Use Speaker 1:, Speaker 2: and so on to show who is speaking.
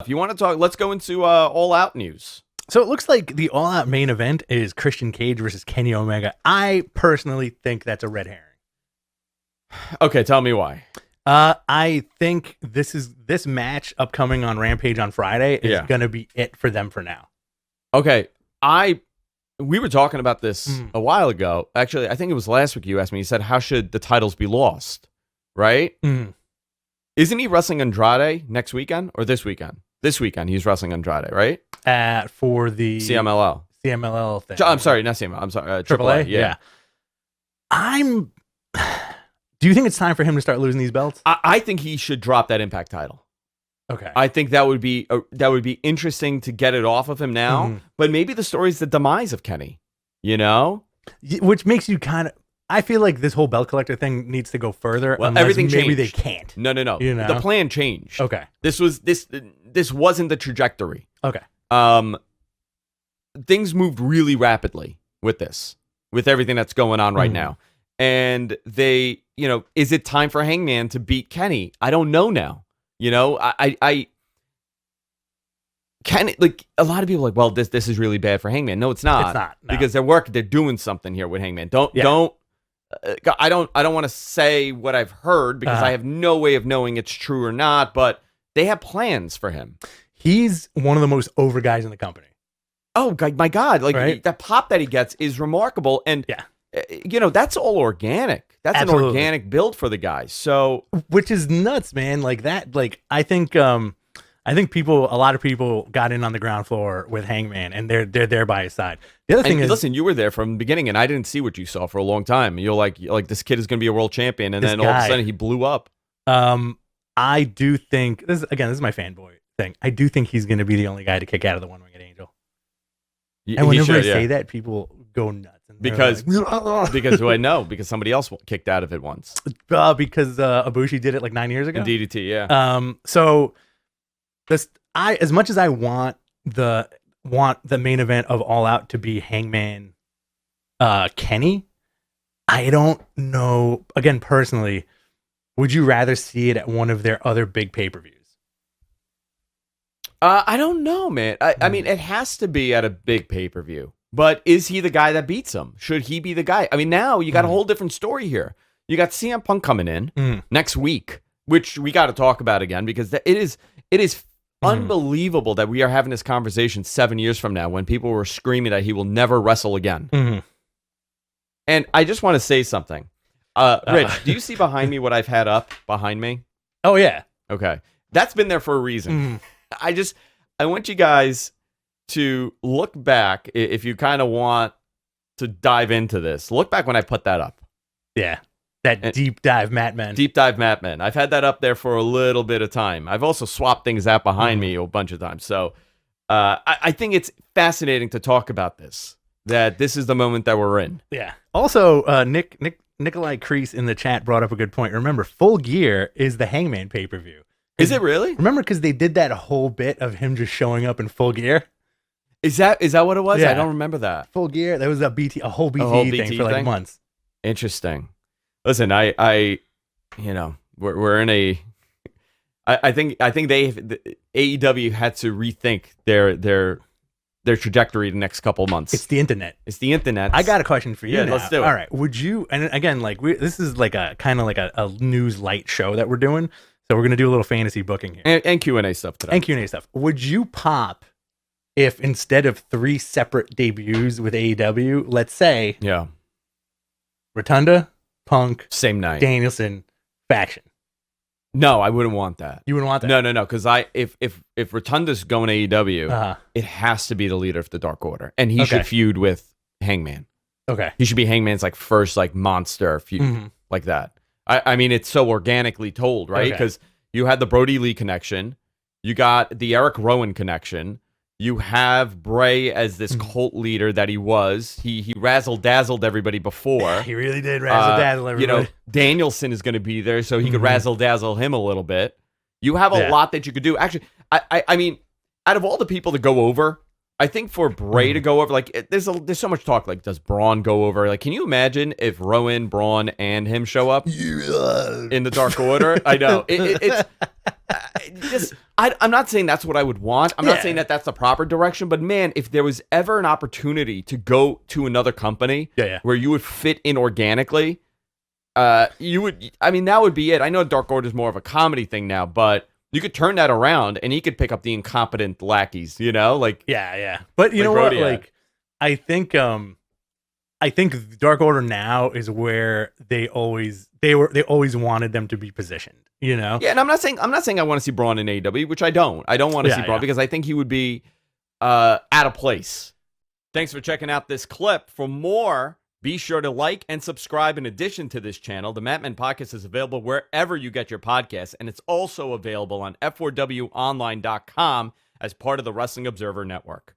Speaker 1: If you want to talk, let's go into All Out news.
Speaker 2: So it looks like the All Out main event is Christian Cage versus Kenny Omega. I personally think that's a red herring.
Speaker 1: Okay, tell me why.
Speaker 2: I think this match upcoming on Rampage on Friday is going to be it for them for now.
Speaker 1: Okay, we were talking about this a while ago. Actually, I think it was last week you asked me. You said, how should the titles be lost? Right?
Speaker 2: Mm.
Speaker 1: Isn't he wrestling Andrade next weekend or this weekend? This weekend he's wrestling Andrade, right?
Speaker 2: For the
Speaker 1: CMLL
Speaker 2: thing.
Speaker 1: I'm sorry, not CMLL. I'm sorry,
Speaker 2: AAA.
Speaker 1: Yeah.
Speaker 2: Do you think it's time for him to start losing these belts?
Speaker 1: I think he should drop that Impact title.
Speaker 2: Okay.
Speaker 1: I think that would be interesting to get it off of him now. But maybe the story's the demise of Kenny. You know,
Speaker 2: which makes you kind of. I feel like this whole belt collector thing needs to go further.
Speaker 1: Well, everything
Speaker 2: maybe
Speaker 1: changed.
Speaker 2: They can't.
Speaker 1: No.
Speaker 2: You know?
Speaker 1: The plan changed.
Speaker 2: Okay.
Speaker 1: This wasn't the trajectory.
Speaker 2: Okay.
Speaker 1: Things moved really rapidly with everything that's going on right now. And they, is it time for Hangman to beat Kenny? I don't know now. Kenny, like a lot of people are like, well, this is really bad for Hangman. No, it's not.
Speaker 2: It's not. No.
Speaker 1: Because they're doing something here with Hangman. I don't want to say what I've heard because I have no way of knowing it's true or not, but they have plans for him.
Speaker 2: He's one of the most over guys in the company.
Speaker 1: Oh my God. Like
Speaker 2: right?
Speaker 1: that pop that he gets is remarkable. And that's all organic. That's
Speaker 2: Absolutely.
Speaker 1: An organic build for the guy. So,
Speaker 2: which is nuts, man. Like that, I think a lot of people got in on the ground floor with Hangman, and they're there by his side. The other thing is,
Speaker 1: listen, you were there from the beginning, and I didn't see what you saw for a long time. You're like this kid is going to be a world champion, and then all of a sudden he blew up.
Speaker 2: I do think this is my fanboy thing. I do think he's going to be the only guy to kick out of the One-Winged Angel. And whenever I say that, people go nuts.
Speaker 1: Because do I know? Because somebody else kicked out of it once.
Speaker 2: Because Ibushi did it like 9 years ago.
Speaker 1: In DDT, yeah.
Speaker 2: So as much as I want the main event of All Out to be Hangman, Kenny, I don't know. Again, personally, would you rather see it at one of their other big pay-per-views?
Speaker 1: I don't know, man. I mean, it has to be at a big pay-per-view. But is he the guy that beats him? Should he be the guy? I mean, now you got a whole different story here. You got CM Punk coming in next week, which we got to talk about again because it is unbelievable that we are having this conversation 7 years from now when people were screaming that he will never wrestle again. And I just want to say something. Rich, do you see behind me what I've had up behind me?
Speaker 2: Oh, yeah.
Speaker 1: Okay. That's been there for a reason. I want you guys to look back, if you kind of want to dive into this. Look back when I put that up.
Speaker 2: Yeah. Deep dive Mat Men.
Speaker 1: Deep dive Mat Men. I've had that up there for a little bit of time. I've also swapped things out behind me a bunch of times. So I think it's fascinating to talk about this, that this is the moment that we're in.
Speaker 2: Yeah. Also, Nikolai Kreese in the chat brought up a good point. Remember, Full Gear is the Hangman pay-per-view.
Speaker 1: Is it really?
Speaker 2: Remember, because they did that whole bit of him just showing up in full gear.
Speaker 1: Is that what it was?
Speaker 2: Yeah.
Speaker 1: I don't remember that.
Speaker 2: Full Gear. That was a whole BTE thing for like months.
Speaker 1: Interesting. Listen, we're in a. I think AEW had to rethink their trajectory the next couple months.
Speaker 2: It's the internet.
Speaker 1: I
Speaker 2: got a question for you.
Speaker 1: Yeah,
Speaker 2: now.
Speaker 1: let's do it.
Speaker 2: All right. Would you? And again, this is like a kind of like a news light show that we're doing. So we're gonna do a little fantasy booking here
Speaker 1: and Q&A stuff today.
Speaker 2: And Q&A stuff. Would you pop if instead of 3 separate debuts with AEW, let's say, Rotunda, Punk,
Speaker 1: same night,
Speaker 2: Danielson, faction?
Speaker 1: No, I wouldn't want that.
Speaker 2: You wouldn't want that?
Speaker 1: No. Because if Rotunda's going to AEW, it has to be the leader of the Dark Order, and he should feud with Hangman.
Speaker 2: Okay,
Speaker 1: he should be Hangman's first monster feud like that. I mean, it's so organically told, right? Because you had the Brody Lee connection, you got the Eric Rowan connection, you have Bray as this cult leader that he was. He razzle-dazzled everybody before.
Speaker 2: He really did razzle-dazzle everybody.
Speaker 1: Danielson is going to be there, so he could razzle-dazzle him a little bit. You have a lot that you could do. Actually, I mean, out of all the people to go over, I think for Bray to go over, like, there's so much talk. Like, does Braun go over? Like, can you imagine if Rowan, Braun, and him show up in the Dark Order? I know I'm not saying that's what I would want. I'm not saying that that's the proper direction. But man, if there was ever an opportunity to go to another company where you would fit in organically, you would. I mean, that would be it. I know Dark Order is more of a comedy thing now, but you could turn that around and he could pick up the incompetent lackeys, like
Speaker 2: But you know what?
Speaker 1: Brody
Speaker 2: Like, I think Dark Order now is where they always wanted them to be positioned.
Speaker 1: Yeah, and I'm not saying I want to see Braun in AEW, which I don't. I don't want to see Braun because I think he would be out of place. Thanks for checking out this clip. For more, be sure to like and subscribe. In addition to this channel, the Mat Men Podcast is available wherever you get your podcasts, and it's also available on F4WOnline.com as part of the Wrestling Observer Network.